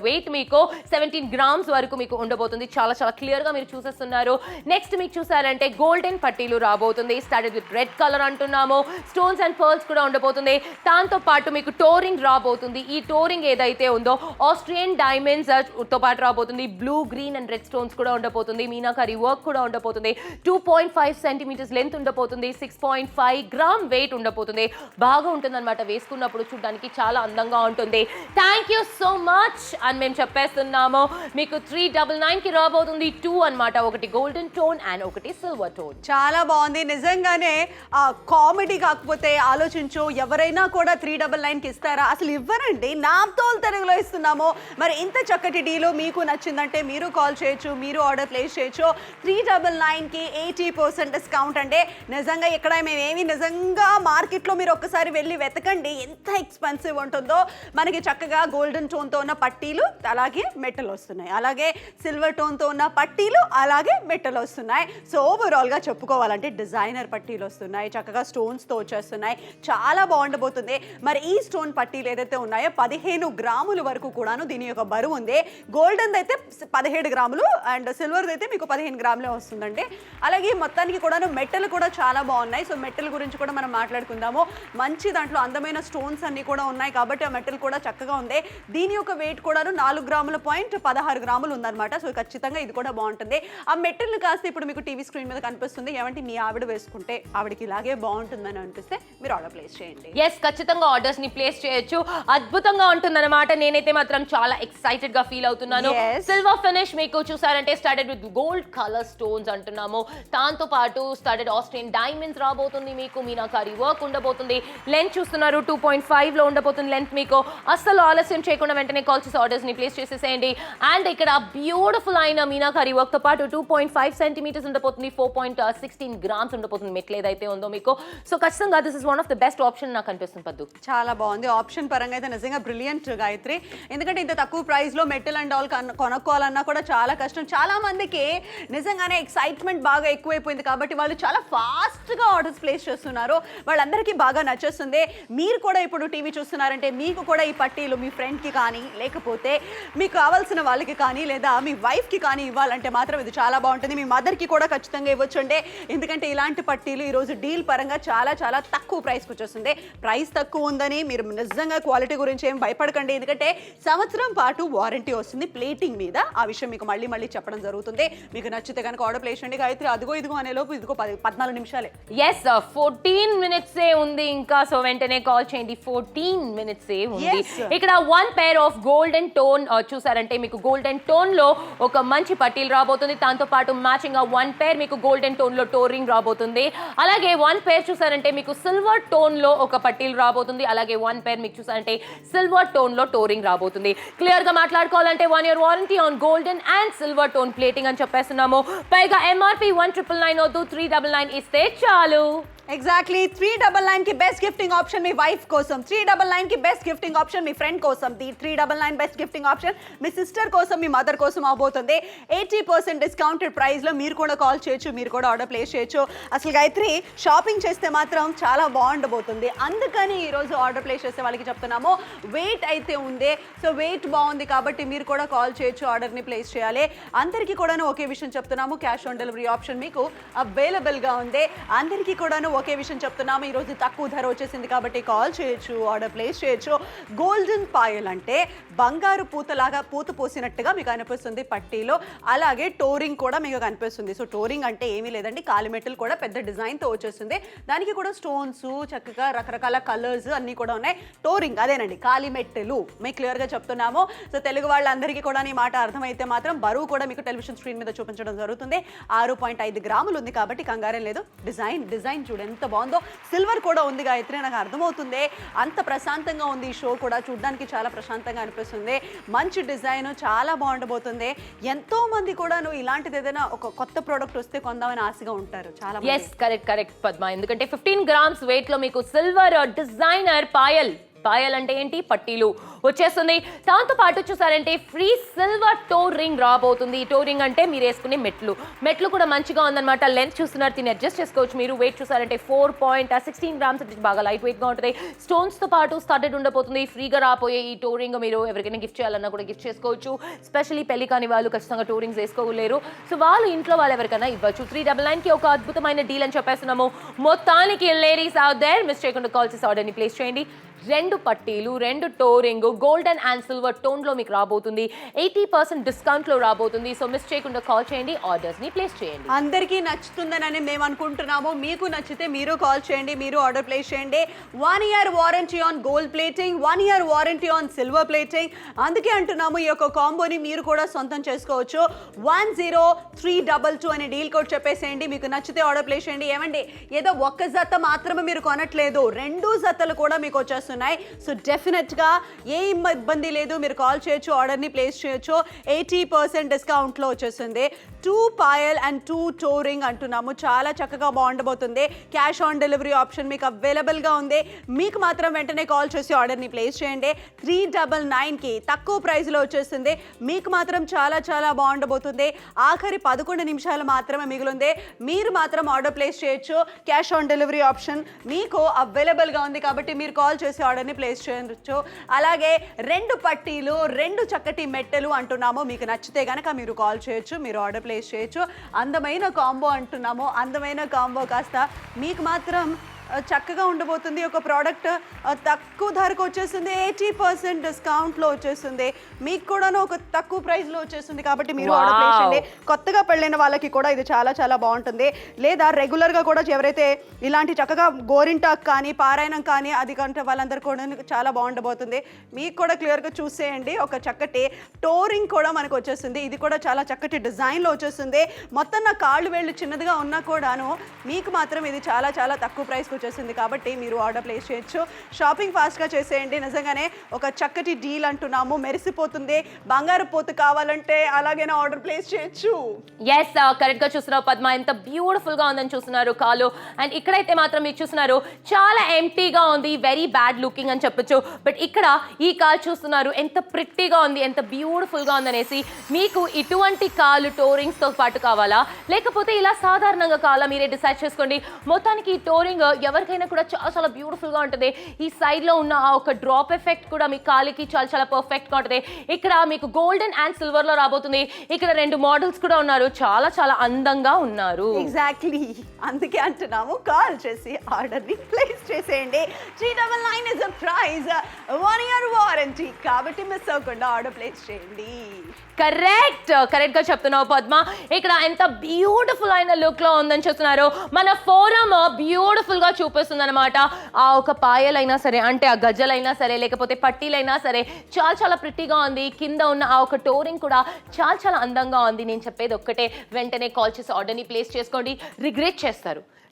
వెయిట్ మీకు 17 గ్రామ్స్ వరకు మీకు ఉండబోతుంది. చాలా చాలా క్లియర్ గా మీరు చూసేస్తున్నారు. నెక్స్ట్ మీకు చూసారంటే గోల్డెన్ పట్టీలు రాబోతుంది. స్టార్టెడ్ విత్ రెడ్ కలర్ అంటున్నాము. స్టోన్స్ అండ్ పర్ల్స్ కూడా ఉండబోతుంది. దాంతో పాటు మీకు టోరింగ్ రాబోతుంది. ఈ టోరింగ్ ఏదైతే ఉందో ఆస్ట్రియన్ డైమండ్స్ తో పాటు రాబోతుంది. Blue, green and red stones కూడా ఉండబోతుంది. మీనాకరీ వర్క్ కూడా ఉండబోతుంది. 2.5 సెంటీమీటర్స్ లెంత్ ఉండబోతుంది. 6.5 గ్రామ్ వెయిట్ ఉండబోతుంది. బాగా ఉంటుంది అనమాట, వేసుకున్నప్పుడు చూడడానికి చాలా అందంగా ఉంటుంది. థ్యాంక్ యూ సో మచ్ అని మేము చెప్పేస్తున్నాము. మీకు 399 కి రాబోతుంది. 2 అన్నమాట, ఒకటి గోల్డెన్ టోన్ అండ్ ఒకటి సిల్వర్ టోన్. చాలా బాగుంది నిజంగానే. కామెడీ కాకపోతే ఆలోచించు, ఎవరైనా కూడా 399 కి ఇస్తారా? అసలు ఇవ్వరండి. నామ్తోల్ తెలుగులో ఇస్తున్నాము. మరి ఇంత చక్కటి డీలు మీకు నచ్చిందంటే మీరు కాల్ చేయొచ్చు, మీరు ఆర్డర్ ప్లేస్ చేయొచ్చు. 399 కి 80% డిస్కౌంట్. అంటే నిజంగా ఇక్కడ మేమేమి నిజంగా మార్కెట్లో మీరు ఒక్కసారి వెళ్ళి వెతకండి ఎంత ఎక్స్పెన్సివ్ ఉంటుందో. మనకి చక్కగా గోల్డెన్ టోన్తో ఉన్న పట్టీలు, అలాగే మెట్టలు వస్తున్నాయి, అలాగే సిల్వర్ టోన్తో ఉన్న పట్టీలు, అలాగే మెట్టలు వస్తున్నాయి. సో ఓవరాల్గా చెప్పుకోవాలంటే డిజైనర్ పట్టీలు వస్తున్నాయి, చక్కగా స్టోన్స్తో వచ్చేస్తున్నాయి. చాలా బాగుండబోతుంది. మరి ఈ స్టోన్ పట్టీలు ఏదైతే ఉన్నాయో 15 గ్రాముల వరకు కూడాను దీని యొక్క బరువు ఉంది. గోల్డెన్ అయితే 17 గ్రాములు అండ్ సిల్వర్ అయితే మీకు 15 గ్రాములే వస్తుందండి. అలాగే మొత్తానికి కూడాను మెట్టలు కూడా చాలా బాగున్నాయి. సో మెట్టల గురించి కూడా మనం మాట్లాడుకుందాము. మంచి దాంట్లో అందమైన స్టోన్స్ అన్ని కూడా ఉన్నాయి కాబట్టి ఆ మెట్టలు కూడా చక్కగా ఉంది. దీని యొక్క వెయిట్ కూడాను 4 గ్రాముల పాయింట్ 16 గ్రాములు ఉందన్నమాట. సో ఖచ్చితంగా ఇది కూడా బాగుంటుంది. ఆ మెట్టలు కాస్త ఇప్పుడు మీకు టీవీ స్క్రీన్ మీద కనిపిస్తుంది. ఏమంటే మీ ఆవిడ వేసుకుంటే ఆవిడకి ఇలాగే బాగుంటుందని అనిపిస్తే మీరు ఆర్డర్ ప్లేస్ చేయండి. ఎస్, ఖచ్చితంగా ఆర్డర్స్ ని ప్లేస్ చేయొచ్చు. అద్భుతంగా ఉంటుందన్నమాట. నేనైతే మాత్రం చాలా ఎక్సైటెడ్ గా ఫీల్ అవుతున్నాను. సిల్వర్ ఫినిష్ మీకు చూసారంటే started with gold colour stones అంటున్నాము. దాంతో పాటు స్టార్టెడ్ ఆస్ట్రియన్ డైమండ్స్ రాబోతుంది. మీకు మీనాకారి వర్క్ ఉండబోతుంది. లెంత్ చూస్తున్నారు 2.5 లో ఉండబోతుంది లెంత్. మీకు అస్సలు ఆలస్యం చేయకుండా వెంటనే కాల్ చేసి ఆర్డర్స్ ని ప్లేస్ చేసేసేయండి. అండ్ ఇక్కడ బ్యూటిఫుల్ అయిన మీనాకారి వర్క్ తో పాటు 2.5 సెంటీమీటర్స్ ఉండబోతుంది. 4.16 గ్రామ్స్ ఉండబోతుంది మెట్లు ఏదైతే ఉందో మీకు. సో ఖచ్చితంగా this is one of the best option నాకు అనిపిస్తుంది పద్దు. చాలా బాగుంది. ఆప్షన్ పరంగా అయితే నిజంగా బ్రిలియంట్ గాయత్రి. ఎందుకంటే ఇంత తక్కువ ప్రైస్ లో మెటల్ అండ్ ఆల్ కొనుక్కోవాలన్నా కూడా చాలా కష్టం. చాలా మందికి నిజంగానే ఎక్సైట్మెంట్ బాగా ఎక్కువైపోయింది కాబట్టి వాళ్ళు చాలా ఫాస్ట్ గా ఆర్డర్స్ ప్లేస్ చేస్తున్నారు. వాళ్ళందరికీ బాగా నచ్చేస్తుంది. మీరు కూడా ఇప్పుడు టీవీ చూస్తున్నారంటే మీకు కూడా ఈ పట్టీలు మీ ఫ్రెండ్ కి కానీ, లేకపోతే మీకు కావాల్సిన వాళ్ళకి కానీ, లేదా మీ వైఫ్ కి కానీ ఇవ్వాలంటే మాత్రం ఇది చాలా బాగుంటుంది. మీ మదర్ కి కూడా ఖచ్చితంగా ఇవ్వచ్చు అండి. ఎందుకంటే ఇలాంటి పట్టీలు ఈరోజు డీల్ పరంగా చాలా చాలా తక్కువ ప్రైస్కి వచ్చేస్తుంది. ప్రైస్ తక్కువ ఉందని మీరు నిజంగా క్వాలిటీ గురించి ఏం భయపడకండి. ఎందుకంటే సంవత్సరం పాటు వారంటీ వస్తుంది ప్లేటింగ్ మీద. ఆ విషయం మీకు మళ్ళీ మళ్ళీ చెప్పడం జరుగుతుంది. మీకు నచ్చితే కనుక ఆర్డర్ ప్లేస్ చేయండి. గాయత్రి అదిగో ఇదిగో అనే లోపు ఇదిగో 14 నిమిషాలే. ఎస్ 14 minutes ఉంది ఇంకా. సో వెంటనే కాల్ చేయండి. 14 minutes ఉంది. ఇక్కడ 1 pair ఆఫ్ గోల్డెన్ టోన్ చూసారంటే మీకు గోల్డెన్ టోన్ లో ఒక మంచి పట్టీలు రాబోతుంది. దాంతో పాటు మ్యాచింగ్ గా 1 pair మీకు గోల్డెన్ టోన్ లో టోరింగ్ రాబోతుంది. అలాగే 1 pair చూసారంటే మీకు సిల్వర్ టోన్ లో ఒక పట్టీలు రాబోతుంది. అలాగే 1 pair మీకు చూసారంటే సిల్వర్ టోన్ లో టోరింగ్ రాబోతుంది. క్లియర్ గా మాట్లాడుకోవాలంటే 1 year warranty on golden and silver tone plating అని చెప్పేస్తున్నాము. పైగా MRP 1999 వద్దు 399 ఇస్తే చాలు. ఎగ్జాక్ట్లీ 399 కి బెస్ట్ గిఫ్టింగ్ ఆప్షన్ మీ వైఫ్ కోసం, 399 కి బెస్ట్ గిఫ్టింగ్ ఆప్షన్ మీ ఫ్రెండ్ కోసం, 399 బెస్ట్ గిఫ్టింగ్ ఆప్షన్ మీ సిస్టర్ కోసం, మీ మదర్ కోసం అవబోతుంది. 80% డిస్కౌంటెడ్ ప్రైస్ లో మీరు కూడా కాల్ చేయొచ్చు, మీరు కూడా ఆర్డర్ ప్లేస్ చేయొచ్చు. అసలు గాయత్రి షాపింగ్ చేస్తే మాత్రం చాలా బాగుండబోతుంది. అందుకని ఈ రోజు ఆర్డర్ ప్లేస్ చేసే వాళ్ళకి చెప్తున్నాము వెయిట్ అయితే ఉంది. సో వెయిట్ బాగుంది కాబట్టి మీరు కూడా కాల్ చేయొచ్చు, ఆర్డర్ ని ప్లేస్ చేయాలి. అందరికీ కూడాను ఒకే విషయం చెప్తున్నాము, క్యాష్ ఆన్ డెలివరీ ఆప్షన్ మీకు అవైలబుల్ గా ఉంది. అందరికీ కూడాను ఒకే విషయం చెప్తున్నాము, ఈరోజు తక్కువ ధర వచ్చేసింది కాబట్టి కాల్ చేయొచ్చు, ఆర్డర్ ప్లేస్ చేయొచ్చు. గోల్డెన్ పాయల్ అంటే బంగారు పూతలాగా పూత పోసినట్టుగా మీకు అనిపిస్తుంది పట్టీలో. అలాగే టోరింగ్ కూడా మీకు కనిపిస్తుంది. సో టోరింగ్ అంటే ఏమీ లేదండి, కాలిమెట్టలు కూడా పెద్ద డిజైన్తో వచ్చేస్తుంది. దానికి కూడా స్టోన్స్ చక్కగా రకరకాల కలర్స్ అన్నీ కూడా ఉన్నాయి. టోరింగ్ అదేనండి కాలిమెట్టెలు మీకు క్లియర్గా చెప్తున్నాము. సో తెలుగు వాళ్ళందరికీ కూడా ఈ మాట అర్థమైతే మాత్రం బరువు కూడా మీకు టెలివిజన్ స్క్రీన్ మీద చూపించడం జరుగుతుంది. 6.5 గ్రాములు ఉంది కాబట్టి కంగారం లేదు. డిజైన్ చూడండి ఎంత బాగుందో. సిల్వర్ కూడా ఉంది గాయత్రి, నాకు అర్థమవుతుంది. అంత ప్రశాంతంగా ఉంది ఈ షో కూడా, చూడడానికి చాలా ప్రశాంతంగా అనిపిస్తుంది. మంచి డిజైన్, చాలా బాగుండబోతుంది. ఎంతో మంది కూడా ఇలాంటిది ఏదైనా ఒక కొత్త ప్రోడక్ట్ వస్తే కొందామని ఆశగా ఉంటారు చాలా మంది. Yes correct Padma. ఎందుకంటే 15 grams వెయిట్ లో మీకు సిల్వర్ డిజైనర్ పాయల్ అంటే ఏంటి, పట్టీలు వచ్చేస్తుంది. దాంతో పాటు చూసారంటే ఫ్రీ సిల్వర్ టోర్ రింగ్ రాబోతుంది. ఈ టోర్ రింగ్ అంటే మీరు వేసుకునే మెట్లు కూడా మంచిగా ఉందన్నమాట. లెంత్ చూస్తున్నారు, దీన్ని అడ్జస్ట్ చేసుకోవచ్చు. మీరు వెయిట్ చూసారంటే 4.16 grams అంటే బాగా లైట్ వెయిట్ గా ఉంటుంది. స్టోన్స్ తో పాటు స్టార్టెడ్ ఉండబోతుంది. ఫ్రీగా రాబోయే ఈ టోర్ రింగ్ మీరు ఎవరికైనా గిఫ్ట్ చేయాలన్నా కూడా గిఫ్ట్ చేసుకోవచ్చు. స్పెషల్లీ పెళ్లి కాని వాళ్ళు ఖచ్చితంగా టోర్ రింగ్స్ వేసుకోలేరు. సో వాళ్ళు ఇంట్లో వాళ్ళు ఎవరికైనా ఇవ్వచ్చు. 399 కి ఒక అద్భుతమైన డీల్ అని చెప్పేస్తున్నాము. మొత్తానికి లేడీస్ అవుట్ దేర్ మిస్ చేయకుండా కాల్ చేసి ఆర్డర్ ని ప్లేస్ చేయండి. 2 పట్టీలు, 2 టోరింగ్ గోల్డెన్ అండ్ సిల్వర్ టోన్ లో మీకు రాబోతుంది. 80% డిస్కౌంట్ లో రాబోతుంది. సో మిస్ చేయకుండా కాల్ చేయండి, ఆర్డర్స్ ని ప్లేస్ చేయండి. అందరికీ నచ్చుతుందని మేము అనుకుంటున్నాము. మీకు నచ్చితే మీరు కాల్ చేయండి, మీరు ఆర్డర్ ప్లేస్ చేయండి. 1 year warranty on gold plating, 1 year warranty on silver plating. అందుకే అంటున్నాము ఈ యొక్క కాంబోని మీరు కూడా సొంతం చేసుకోవచ్చు. 10322 అనే డీల్ కోడ్ చెప్పేసేయండి. మీకు నచ్చితే ఆర్డర్ ప్లేస్ చేయండి. ఏమండి ఏదో ఒక్క జత మాత్రమే మీరు కొనట్లేదు, 2 జతలు కూడా మీకు వచ్చేస్తున్నాయి. సో డెఫినెట్గా ఏ ఇబ్బంది లేదు, మీరు కాల్ చేయొచ్చు, ఆర్డర్ని ప్లేస్ చేయొచ్చు. 80% డిస్కౌంట్లో వచ్చేస్తుంది. 2 పాయల్ అండ్ 2 టోరింగ్ అంటున్నాము. చాలా చక్కగా బాగుండబోతుంది. క్యాష్ ఆన్ డెలివరీ ఆప్షన్ మీకు అవైలబుల్గా ఉంది. మీకు మాత్రం వెంటనే కాల్ చేసి ఆర్డర్ని ప్లేస్ చేయండి. 399కి తక్కువ ప్రైస్లో వచ్చేస్తుంది. మీకు మాత్రం చాలా చాలా బాగుండబోతుంది. ఆఖరి 11 నిమిషాలు మాత్రమే మిగిలింది. మీరు మాత్రం ఆర్డర్ ప్లేస్ చేయొచ్చు. క్యాష్ ఆన్ డెలివరీ ఆప్షన్ మీకు అవైలబుల్గా ఉంది కాబట్టి మీరు కాల్ చేసి ఆర్డర్ని ప్లేస్ చేయొచ్చు. అలాగే 2 పట్టీలు, 2 చక్కటి మెట్టెలు అంటున్నాము. మీకు నచ్చితే కనుక మీరు కాల్ చేయొచ్చు, మీరు ఆర్డర్ ప్లేస్ చేయొచ్చు. అందమైన కాంబో అంటున్నాము. అందమైన కాంబో కాస్త మీకు మాత్రం చక్కగా ఉండబోతుంది. ఒక ప్రోడక్ట్ తక్కువ ధరకు వచ్చేస్తుంది, 80% డిస్కౌంట్లో వచ్చేస్తుంది. మీకు కూడా ఒక తక్కువ ప్రైస్లో వచ్చేస్తుంది కాబట్టి మీరు ఆర్డర్ ప్లేస్ చేయండి. కొత్తగా పెళ్ళైన వాళ్ళకి కూడా ఇది చాలా చాలా బాగుంటుంది. లేదా రెగ్యులర్గా కూడా ఎవరైతే ఇలాంటి చక్కగా గోరింటాక్ కానీ పారాయణం కానీ అది కంటే వాళ్ళందరూ కూడా చాలా బాగుండబోతుంది. మీకు కూడా క్లియర్గా చూసేయండి. ఒక చక్కటి టోరింగ్ కూడా మనకు వచ్చేస్తుంది. ఇది కూడా చాలా చక్కటి డిజైన్లో వచ్చేస్తుంది. మొత్తం నా కాళ్ళు వేళ్ళు చిన్నదిగా ఉన్నా కూడాను మీకు మాత్రం ఇది చాలా చాలా తక్కువ ప్రైస్ వచ్చేసింది కాబట్టి మీరు ఆర్డర్ ప్లేస్ చేయొచ్చు. షాపింగ్ ఫాస్ట్గా చేసేయండి. నిజంగానే ఒక చక్కటి డీల్ అంటున్నాము. మెరిసిపోతుంది. బంగారు పోతు కావాలంటే అలాగైనా ఆర్డర్ ప్లేస్ చేయొచ్చు. ఎస్ కరెక్ట్గా చూస్తున్నారు పద్మ, ఎంత బ్యూటిఫుల్ గా ఉందని చూస్తున్నారు కాలు. అండ్ ఇక్కడైతే మాత్రం మీరు చూస్తున్నారు చాలా ఎంటీగా ఉంది, వెరీ బ్యాడ్ లుకింగ్ అని చెప్పొచ్చు. బట్ ఇక్కడ ఈ కాల్ చూస్తున్నారు ఎంత ప్రిట్టీగా ఉంది, ఎంత బ్యూటిఫుల్ గా ఉందనేసి. మీకు ఇటువంటి కాలు టోరింగ్స్ తో పాటు కావాలా లేకపోతే ఇలా సాధారణంగా కావాలా మీరే డిసైడ్ చేసుకోండి. మొత్తానికి ఈ టోరింగ్ ఎవరికైనా కూడా చాలా చాలా బ్యూటిఫుల్ గా ఉంటుంది. ఈ సైడ్ లో ఉన్న ఆ ఒక డ్రాప్ ఎఫెక్ట్ కూడా మీ కాలికి చాలా చాలా పర్ఫెక్ట్ గా ఉంటుంది. ఇక్కడ మీకు గోల్డెన్ అండ్ సిల్వర్ లో రాబోతుంది. ఇక్కడ 2 మోడల్స్ కూడా ఉన్నారు, చాలా చాలా అందంగా ఉన్నారు. ఎగ్జాక్ట్లీ, అందుకే అంటున్నాము కాల్ చేసి ఆర్డర్ ని ప్లేస్ చేసేయండి. 399 is the price, 1 year warranty, కాబట్టి మిస్ అవ్వకుండా ఆర్డర్ ప్లేస్ చేయండి. కరెక్ట్ గా చెప్తున్నావు పద్మ. ఇక్కడ ఎంత బ్యూటిఫుల్ అయిన లుక్ లో ఉందని చూస్తున్నారు. మన ఫోరం బ్యూటిఫుల్ గా చూపిస్తుంది అనమాట. ఆ ఒక పాయలైనా సరే, అంటే ఆ గజ్జలైనా సరే, లేకపోతే పట్టీలైనా సరే చాలా చాలా ప్రిట్టిగా ఉంది. కింద ఉన్న ఆ ఒక టోరింగ్ కూడా చాలా చాలా అందంగా ఉంది. నేను చెప్పేది ఒక్కటే, వెంటనే కాల్ చేసి ఆర్డర్ని ప్లేస్ చేసుకోండి.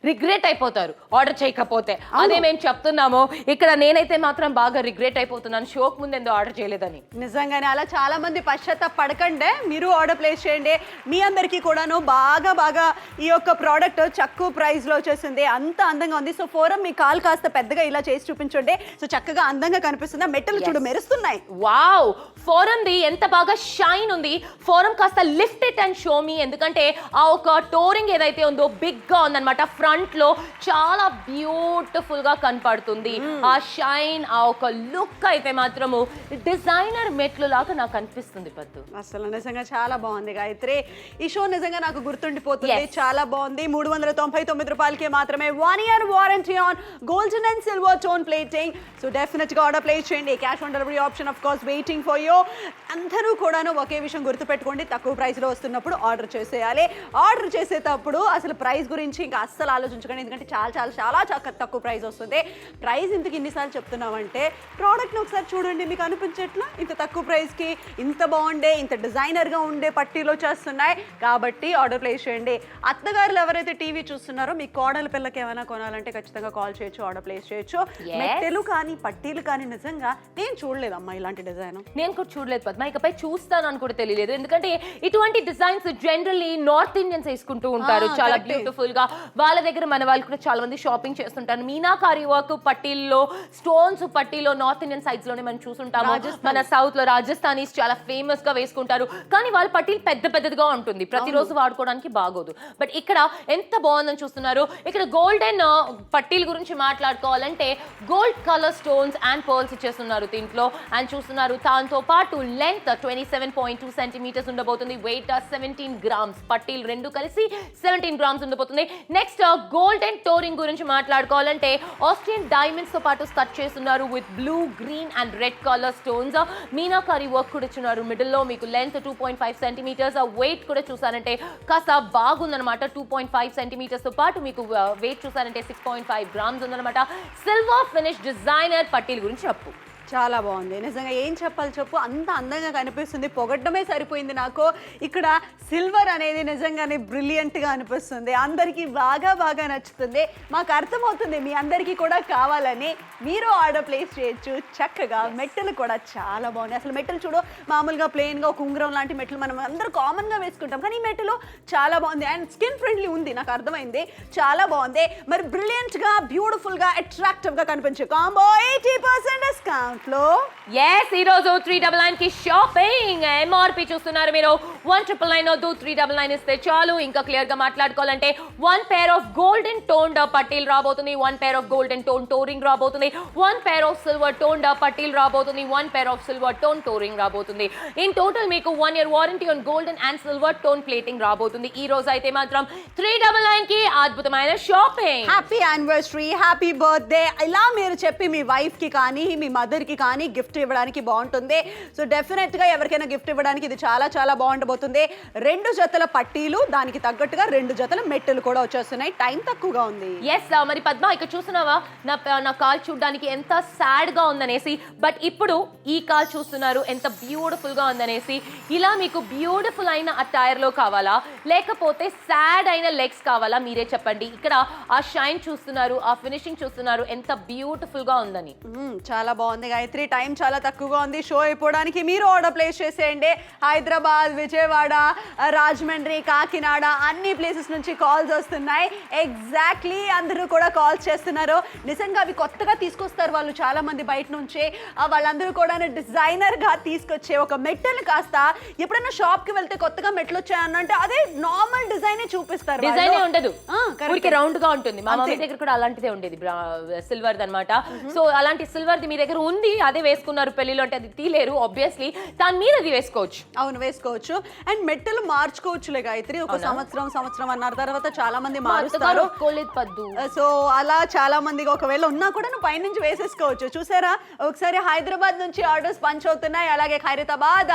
రిగ్రెట్ అయిపోతారు ఆర్డర్ చేయకపోతే. అదే మేము చెప్తున్నాము. ఇక్కడ నేనైతే మాత్రం బాగా రిగ్రెట్ అయిపోతున్నాను, షోక్ ముందు ఎందుకు ఆర్డర్ చేయలేదని. నిజంగానే అలా చాలా మంది పశ్చాత్తాప పడకండే, మీరు ఆర్డర్ ప్లేస్ చేయండి. మీ అందరికీ కూడాను బాగా ఈ యొక్క ప్రోడక్ట్ తక్కువ ప్రైస్ లో వచ్చేసింది, అంత అందంగా ఉంది. సో ఫోరం మీ కాల్ కాస్త పెద్దగా ఇలా చేసి చూపించండి. సో చక్కగా అందంగా కనిపిస్తుంది. మెట్టలు చూడు మెరుస్తున్నాయి. వావ్, ఫోరంది ఎంత బాగా షైన్ ఉంది. ఫోరం కాస్త lift it and show me, ఎందుకంటే ఆ ఒక టోరింగ్ ఏదైతే ఉందో బిగ్ గా ఉందన్నమాట. ఫ్రంట్ లో చాలా బ్యూటిఫుల్ గా కనపడుతుంది. ఆ షైన్, ఆ ఒక లుక్ అయితే మాత్రము డిజైనర్ మెట్లు లాగా నాకు అనిపిస్తుంది పద్దు. అసలు నిజంగా చాలా బాగుంది గాయత్రి. ఈ షో నిజంగా నాకు గుర్తుండిపోతుంది. చాలా బాగుంది. 399 రూపాయలకే మాత్రమే 1 year warranty on golden and silver tone plating. So definite గా ఆర్డర్ ప్లేస్ చేయండి. Cash on delivery option of course waiting for you. అందరూ కూడాను ఒకే విషయం గుర్తుపెట్టుకోండి, తక్కువ ప్రైస్ లో వస్తున్నప్పుడు ఆర్డర్ చేసేయాలి. ఆర్డర్ చేసేటప్పుడు అసలు ప్రైస్ గురించి ఇంకా అస్సలు ఆలోచించకండి, ఎందుకంటే చాలా తక్కువ ప్రైస్ వస్తుంది. ప్రైస్ ఇంతకు ఇన్నిసార్లు చెప్తున్నామంటే ప్రోడక్ట్ని ఒకసారి చూడండి, మీకు అనిపించట్లా ఇంత తక్కువ ప్రైస్కి ఇంత బాగుండే, ఇంత డిజైనర్గా ఉండే పట్టీలు వచ్చేస్తున్నాయి. కాబట్టి ఆర్డర్ ప్లేస్ చేయండి. అత్తగారులు ఎవరైతే టీవీ చూస్తున్నారో మీ కోడల పిల్లకి ఏమైనా కొనాలంటే ఖచ్చితంగా కాల్ చేయొచ్చు, ఆర్డర్ ప్లేస్ చేయొచ్చు. మెట్టెలు కానీ పట్టీలు కానీ నిజంగా నేను చూడలేదమ్మా ఇలాంటి డిజైన్. నేను కూడా చూడలేదు పద్మ, ఇకపై చూస్తాను అని కూడా తెలియలేదు. ఎందుకంటే ఇటువంటి డిజైన్స్ జనరల్లీ నార్త్ ఇండియన్స్ వేసుకుంటూ ఉంటారు చాలా బ్యూటిఫుల్ గా. వాళ్ళ దగ్గర మన వాళ్ళు కూడా చాలా మంది షాపింగ్ చేస్తుంటారు. మీనాకారి వర్క్ పట్టీల్లో, స్టోన్స్ పట్టీలో నార్త్ ఇండియన్ సైడ్స్ లోనే మనం చూసుంటాము. మన సౌత్ లో రాజస్థానీస్ చాలా ఫేమస్ గా వేసుకుంటారు. కానీ వాళ్ళ పట్టీలు పెద్దగా ఉంటుంది, ప్రతిరోజు వాడుకోవడానికి బాగోదు. బట్ ఇక్కడ ఎంత బాగుందని చూస్తున్నారు. ఇక్కడ గోల్డెన్ పట్టీల గురించి మాట్లాడుకోవాలంటే gold colour stones and pearls ఇచ్చేస్తున్నారు దీంట్లో. అండ్ చూస్తున్నారు దాంతో పాటు లెంత్ 27.2 సెంటీమీటర్స్ ఉండబోతుంది. Weight 17 grams. పట్టీలు రెండు కలిసి 17 గ్రామ్స్ ఉండబోతుంది. నెక్స్ట్ గోల్డెన్ టోరింగ్ గురించి మాట్లాడుకోవాలంటే ఆస్ట్రియన్ డైమండ్స్ తో పాటు స్టడ్ చేస్తున్నారు with blue, green and red colour stones. Meenakari work కూడా ఇచ్చున్నారు. మిడిల్ లో మీకు లెంత్ 2.5 సెంటీమీటర్స్. వెయిట్ కూడా చూసారంటే కాస్త బాగుందన్నమాట. 2.5 సెంటీమీటర్స్ తో పాటు మీకు వెయిట్ చూసారంటే 6.5 గ్రామ్స్ ఉందన్నమాట. సిల్వర్ ఫినిష్ డిజైనర్ పట్టీల గురించి చెప్పు. చాలా బాగుంది నిజంగా, ఏం చెప్పాలి చెప్పు, అంత అందంగా కనిపిస్తుంది. పొగడ్డమే సరిపోయింది నాకు. ఇక్కడ సిల్వర్ అనేది నిజంగానే బ్రిలియంట్గా అనిపిస్తుంది. అందరికీ బాగా నచ్చుతుంది. మాకు అర్థమవుతుంది మీ అందరికీ కూడా కావాలని. మీరు ఆర్డర్ ప్లేస్ చేయొచ్చు చక్కగా. మెట్టలు కూడా చాలా బాగున్నాయి. అసలు మెట్టలు చూడు, మామూలుగా ప్లెయిన్గా ఒక ఉంగరం లాంటి మెట్టలు మనం అందరూ కామన్గా వేసుకుంటాం, కానీ ఈ మెట్టలు చాలా బాగుంది. అండ్ స్కిన్ ఫ్రెండ్లీ ఉంది, నాకు అర్థమైంది. చాలా బాగుంది. మరి బ్రిలియంట్గా, బ్యూటిఫుల్గా, అట్రాక్టివ్గా కనిపించే కాంబో 80% డిస్కౌంట్. ఈ రోజు 399 కి షాపింగ్. ఎంఆర్పి చూస్తున్నారు మీరు 1999 వద్దు, 399 ఇస్తే చాలు. ఇంకా క్లియర్ గా మాట్లాడుకోవాలంటే 1 pair ఆఫ్ గోల్డెన్ టోన్డ్ పట్టీలు రాబోతుంది, 1 pair ఆఫ్ గోల్డెన్ టోన్ టోరింగ్ రాబోతుంది, 1 pair ఆఫ్ సిల్వర్ టోన్డ్ పట్టీలు రాబోతుంది, 1 pair ఆఫ్ సిల్వర్ టోన్ టోరింగ్ రాబోతుంది. ఇన్ టోటల్ మీకు 1 year warranty on golden and silver tone plating రాబోతుంది. ఈ రోజు అయితే మాత్రం 399 కి అద్భుతమైన shopping. Happy anniversary, happy birthday ఇలా మీరు చెప్పి మీ వైఫ్ కి కానీ మీ మదర్ కి కానీ గిఫ్ట్ ఇవ్వడానికి బాగుంటుంది. సో డెఫినెట్ గా ఎవరికైనా గిఫ్ట్ ఇవ్వడానికి ఇది చాలా బాగుండబోతుంది. 2 జతల పట్టీలు, దానికి తగ్గట్టుగా 2 జతల మెట్టెలు కూడా వచ్చేస్తున్నాయి. టైం తక్కువగా ఉంది. మరి పద్మ ఇక్కడ చూస్తున్నావా నా కాల్ చూడడానికి ఎంత సాడ్ గా ఉందనేసి. బట్ ఇప్పుడు ఈ కాల్ చూస్తున్నారు ఎంత బ్యూటిఫుల్ గా ఉందనేసి. ఇలా మీకు బ్యూటిఫుల్ అయిన అటైర్ లో కావాలా, లేకపోతే సాడ్ అయిన లెగ్స్ కావాలా, మీరే చెప్పండి. ఇక్కడ ఆ షైన్ చూస్తున్నారు, ఆ ఫినిషింగ్ చూస్తున్నారు ఎంత బ్యూటిఫుల్ గా ఉందని. చాలా బాగుంది గాయత్రి టైం చాలా తక్కువగా ఉంది షో అయిపోవడానికి. మీరు ఆర్డర్ ప్లేస్ చేసేయండి. హైదరాబాద్, విజయవాడ, రాజమండ్రి, కాకినాడ అన్ని ప్లేసెస్ నుంచి కాల్స్ వస్తున్నాయి. ఎగ్జాక్ట్లీ అందరూ కూడా కాల్స్ చేస్తున్నారు. నిజంగా అవి కొత్తగా తీసుకొస్తారు వాళ్ళు చాలా మంది బయట నుంచి. వాళ్ళందరూ కూడా డిజైనర్గా తీసుకొచ్చే ఒక మెట్టెలు కాస్త ఎప్పుడైనా షాప్కి వెళ్తే కొత్తగా మెట్లు వచ్చాయన్నంటే అదే నార్మల్ డిజైనే చూపిస్తారు. డిజైనే ఉండదు, ఊరికి రౌండ్ గా ఉంటుంది. మా మమ్మీ దగ్గర కూడా అలాంటిదే ఉండేది, సిల్వర్ అన్నమాట. సో అలాంటి సిల్వర్ ది మీ దగ్గర ఉంది, అదే వేసుకున్నారు పెళ్లిలో అంటే అది తీలేరు ఆబ్వియస్లీ, దాని మీద అది వేసుకోవచ్చు. అవును వేసుకోవచ్చు. అండ్ మెట్టలు మార్చుకోవచ్చులే గాయత్రి, ఒక సంవత్సరం అన్నారు తర్వాత చాలా మంది మారుస్తారు. సో అలా చాలా మంది ఒకవేళ ఉన్నా కూడా నువ్వు పైనుంచి వేసేసుకోవచ్చు. చూసారా ఒకసారి హైదరాబాద్ నుంచి ఆర్డర్స్ పంచ్ అవుతున్నాయి. అలాగే ఖైరతాబాద్,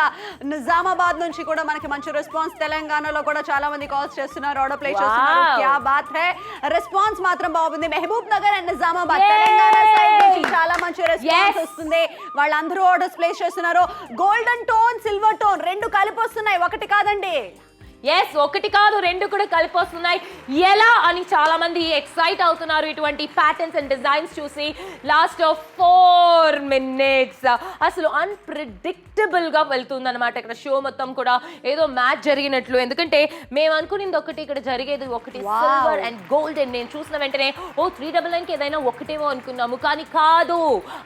నిజామాబాద్ నుంచి కూడా మనకి మంచి రెస్పాన్స్. తెలంగాణలో కూడా చాలా మంది కాల్స్ చేస్తున్నారు, ఆర్డర్ ప్లేస్ చేస్తున్నారు. క్యా బాత్ హై, రెస్పాన్స్ మాత్రం బాగుంది. మహబూబ్ నగర్ అండ్ నిజామాబాద్ తెలంగాణ సైడ్ నుంచి చాలా మంచి రెస్పాన్స్ వస్తుంది. వాళ్ళందరూ ఆర్డర్స్ ప్లేస్ చేస్తున్నారు. గోల్డెన్ టోన్, సిల్వర్ టోన్ రెండు కలిపి వస్తున్నాయి, ఒకటి కాదండి. ఎస్, ఒకటి కాదు రెండు కూడా కలిపి వస్తున్నాయి. ఎలా అని చాలా మంది ఎక్సైట్ అవుతున్నారు ఇటువంటి ప్యాటర్న్స్ అండ్ డిజైన్స్ చూసి. లాస్ట్ 4 minutes అసలు అన్ప్రిడిక్టబుల్ గా వెళ్తుంది అనమాట ఇక్కడ షో మొత్తం కూడా, ఏదో మ్యాచ్ జరిగినట్లు. ఎందుకంటే మేము అనుకునేది ఒకటి, ఇక్కడ జరిగేది ఒకటి. సిల్వర్ అండ్ గోల్డెన్ నేను చూసిన వెంటనే 399 కి ఏదైనా ఒకటేమో అనుకున్నాము, కానీ కాదు.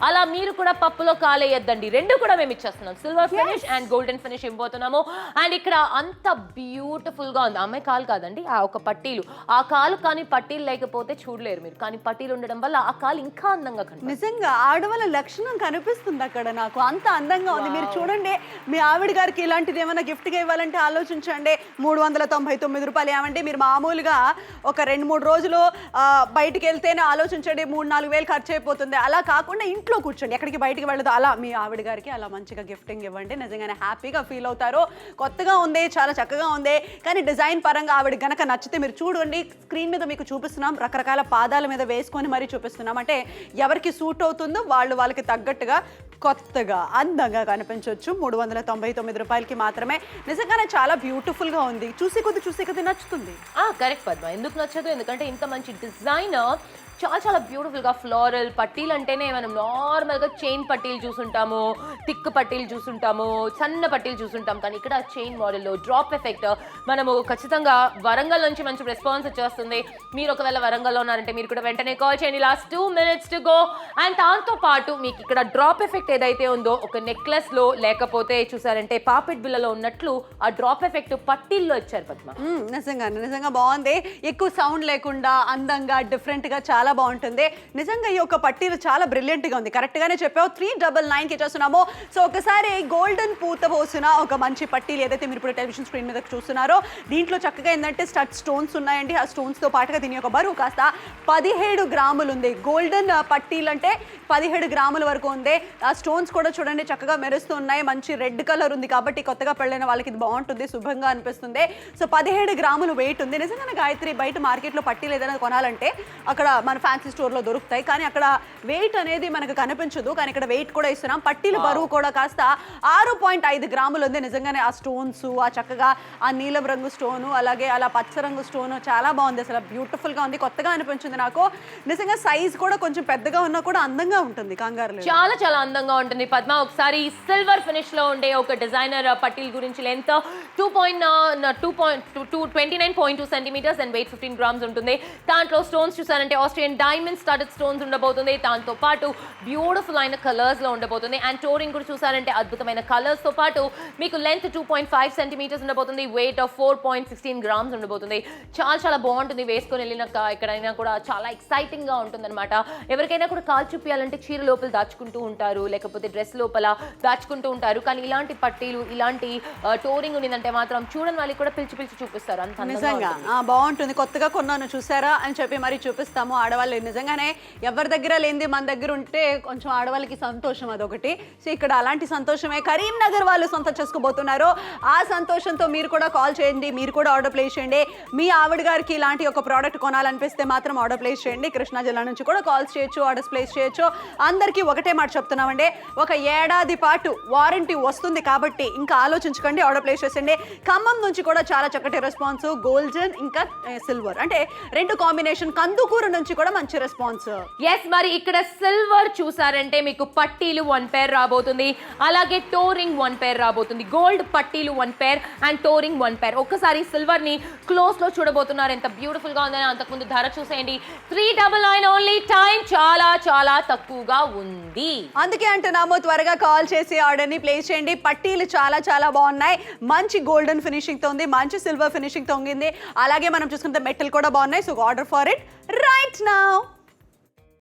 అలా మీరు కూడా పప్పులో కాలేయద్దండి, రెండు కూడా మేము ఇచ్చేస్తున్నాం. Silver finish and golden finish ఇవ్వబోతున్నాము. అండ్ ఇక్కడ అంత బ్యూటిఫుల్ గా ఉంది. అమ్మాయి కాలు కాదండి, ఆ ఒక పట్టీలు, ఆ కాలు కానీ పట్టీలు లేకపోతే చూడలేరు మీరు, కానీ పట్టీలు ఉండడం వల్ల ఆ కాలు ఇంకా అందంగా కనిపిస్తుంది. నిజంగా ఆడవాళ్ళ లక్షణం కనిపిస్తుంది అక్కడ, నాకు అంత అందంగా ఉంది. మీరు చూడండి, మీ ఆవిడ గారికి ఇలాంటిది ఏమైనా గిఫ్ట్గా ఇవ్వాలంటే ఆలోచించండి. 399 రూపాయలు. ఏమంటే మీరు మామూలుగా ఒక 2-3 రోజులు బయటికి వెళ్తేనే ఆలోచించండి 3-4 వేలు ఖర్చు అయిపోతుంది. అలా కాకుండా ఇంట్లో కూర్చోండి, ఎక్కడికి బయటికి వెళ్ళదు. అలా మీ ఆవిడ గారికి అలా మంచిగా గిఫ్టింగ్ ఇవ్వండి, నిజంగానే హ్యాపీగా ఫీల్ అవుతారు. కొత్తగా ఉంది, చాలా చక్కగా ఉంది. కానీ డిజైన్ పరంగా ఆవిడ గనక నచ్చితే మీరు చూడండి, స్క్రీన్ మీద మీకు చూపిస్తున్నాం, రకరకాల పాదాల మీద వేసుకొని మరీ చూపిస్తున్నాం. అంటే ఎవరికి సూట్ అవుతుందో వాళ్ళకి తగ్గట్టుగా కొత్తగా అందంగా కనిపించవచ్చు. 399 రూపాయలకి మాత్రమే. నిజంగానే చాలా బ్యూటిఫుల్ గా ఉంది, చూసి కొద్ది నచ్చుతుంది. కరెక్ట్ పద్మ, ఎందుకు నచ్చదు? ఎందుకంటే ఇంత మంచి డిజైన్, చాలా బ్యూటిఫుల్ గా ఫ్లోరల్ పట్టీలు అంటేనే మనం నార్మల్ గా చైన్ పట్టీలు చూసుంటాము, థిక్ పట్టీలు చూసుంటాము, సన్న పట్టీలు చూసుంటాం. కానీ ఇక్కడ చైన్ మోడల్లో డ్రాప్ ఎఫెక్ట్ మనము ఖచ్చితంగా వరంగల్ నుంచి మంచి రెస్పాన్స్ వచ్చేస్తుంది. మీరు ఒకవేళ వరంగల్లో ఉన్నారంటే మీరు కూడా వెంటనే కాల్ చేయండి. Last 2 minutes to go. And దాంతో పాటు మీకు ఇక్కడ డ్రాప్ ఎఫెక్ట్ ఏదైతే ఉందో ఒక నెక్లెస్ లో, లేకపోతే చూసారంటే పాపిట్ బిల్లలో ఉన్నట్లు ఆ డ్రాప్ ఎఫెక్ట్ పట్టీల్లో ఇచ్చారు పద్మ. నిజంగా బాగుంది. ఎక్కువ సౌండ్ లేకుండా అందంగా డిఫరెంట్ గా చాలా బాగుంటుంది. నిజంగా ఈ యొక్క పట్టీలు చాలా బ్రిలియంట్ గా ఉంది. కరెక్ట్ గానే చెప్పావు. 399 కి చేస్తున్నాము. సో ఒకసారి గోల్డెన్ పూత పోసిన ఒక మంచి పట్టీలు ఏదైతే మీరు ఇప్పుడు టెలివిజన్ స్క్రీన్ మీద చూస్తున్నారో, దీంట్లో చక్కగా ఏంటంటే స్టడ్ స్టోన్స్ ఉన్నాయండి. ఆ స్టోన్స్ తో పాటుగా దీని యొక్క బరువు కాస్త 17 గ్రాములు ఉంది. గోల్డెన్ పట్టీలు అంటే 17 గ్రాముల వరకు ఉంది. ఆ స్టోన్స్ కూడా చూడండి చక్కగా మెరుస్తూ ఉన్నాయి. మంచి రెడ్ కలర్ ఉంది కాబట్టి కొత్తగా పెళ్ళైన వాళ్ళకి ఇది బాగుంటుంది, శుభంగా అనిపిస్తుంది. సో 17 గ్రాములు వెయిట్ ఉంది. నిజంగానే గాయత్రి, బయట మార్కెట్లో పట్టీలు ఏదైనా కొనాలంటే అక్కడ మన ఫ్యాన్సీ స్టోర్లో దొరుకుతాయి, కానీ అక్కడ వెయిట్ అనేది మనకు కనిపించదు. కానీ ఇక్కడ వెయిట్ కూడా ఇస్తున్నాం. పట్టీల బరువు కూడా కాస్త 6.5 గ్రాములు ఉంది. నిజంగానే ఆ స్టోన్స్, ఆ చక్కగా ఆ నీలం రంగు స్టోను, అలాగే అలా పచ్చ రంగు స్టోను చాలా బాగుంది. అసలు బ్యూటిఫుల్ గా ఉంది, కొత్తగా అనిపించింది నాకు. నిజంగా సైజ్ కూడా కొంచెం పెద్దగా ఉన్నా కూడా అందంగా ఉంటుంది, కంగారు లేదు. చాలా అందంగా ఉంటుంది పద్మ. ఒకసారి సిల్వర్ ఫినిష్ లో ఉండే ఒక డిజైనర్ పట్టీల గురించి, length 29.2 centimeters and weight 15 grams ఉంటుంది. దాంట్లో స్టోన్స్ చూసారంటే ఆస్ట్రియన్ డైమండ్ స్టడెడ్ స్టోన్స్ ఉండబోతుంది. దాంతో పాటు బ్యూటిఫుల్ అయిన కలర్స్ లో ఉండబోతుంది. అండ్ టోరింగ్ కూడా చూసారంటే అద్భుతమైన కలర్స్ తో పాటు మీకు లెంత్ 2.5 centimeters ఉండబోతుంది. వెయిట్ 4.16 grams ఉండబోతుంది. చాలా బాగుంటుంది. వేసుకొని వెళ్ళినాక ఎక్కడైనా కూడా చాలా ఎక్సైటింగ్ గా ఉంటుంది అనమాట. ఎవరికైనా కూడా కాల్ చూపించాలంటే చీర లోపల దాచుకుంటూ ఉంటారు, లేకపోతే డ్రెస్ లోపల దాచుకుంటూ ఉంటారు. కానీ ఇలాంటి పట్టీలు, ఇలాంటి టోరింగ్ ఉన్నదంటే మాత్రం చూడని వాళ్ళకి కూడా పిలిచి చూపిస్తారు. అంత నిజంగా బాగుంటుంది. కొత్తగా కొన్నాను చూసారా అని చెప్పి మరి చూపిస్తాము. ఆడవాళ్ళు నిజంగానే ఎవరి దగ్గర లేనిది మన దగ్గర ఉంటే కొంచెం ఆడవాళ్ళకి సంతోషం, అదొకటి. సో ఇక్కడ అలాంటి సంతోషమే కరీంనగర్ వాళ్ళు సొంతం చేసుకోబోతున్నారు. ఆ సంతోషంతో మీరు కూడా కాల్ చేయండి, మీరు కూడా ఆర్డర్ ప్లేస్ చేయండి. మీ ఆవిడ గారికి ఇలాంటి ఒక ప్రోడక్ట్ కొనాలనిపిస్తే మాత్రం ఆర్డర్ ప్లేస్ చేయండి. కృష్ణా జిల్లా నుంచి కూడా కాల్స్ చేయొచ్చు, ఆర్డర్స్ ప్లేస్ చేయొచ్చు. అందరికీ ఒకటే మాట చెప్తున్నామండి, ఒక ఏడాది పాటు వారంటీ వస్తుంది కాబట్టి ఇంకా ఆలోచించకండి, ఆర్డర్ ప్లేస్ చేసండి. ఖమ్మం నుంచి కూడా చాలా చక్కటి రెస్పాన్స్. గోల్డెన్ ఇంకా సిల్వర్ అంటే రెండు కాంబినేషన్. కందుకూరు నుంచి కూడా మంచి రెస్పాన్స్. ఎస్, మరి ఇక్కడ సిల్వర్ చూసారంటే మీకు పట్టీలు 1 పేర్ రాబోతుంది, అలాగే టోరింగ్ 1 పేర్ రాబోతుంది. గోల్డ్ పట్టీలు 1 పేర్ అండ్ టోరింగ్ 1 పేర్. ఒక్కసారి సిల్వర్ ని క్లోజ్ లో చూడబోతున్నారు, ఎంత బ్యూటిఫుల్ గా ఉందని. అంతకుముందు ధర చూసేయండి, 399 ఓన్లీ. టైం చాలా చాలా తక్కువగా ఉంది, అందుకే అంటున్నాము త్వరగా కాల్ చేసి ఆర్డర్ ని ప్లేస్ చేయండి. పట్టీలు చాలా చాలా బాగున్నాయి, మంచి గోల్డెన్ ఫినిషింగ్ తో ఉంది, మంచి సిల్వర్ ఫినిషింగ్ తో ఉంది, అలాగే మనం చూసుకుంటే మెటల్ కూడా బాగున్నాయి. So order for it right now.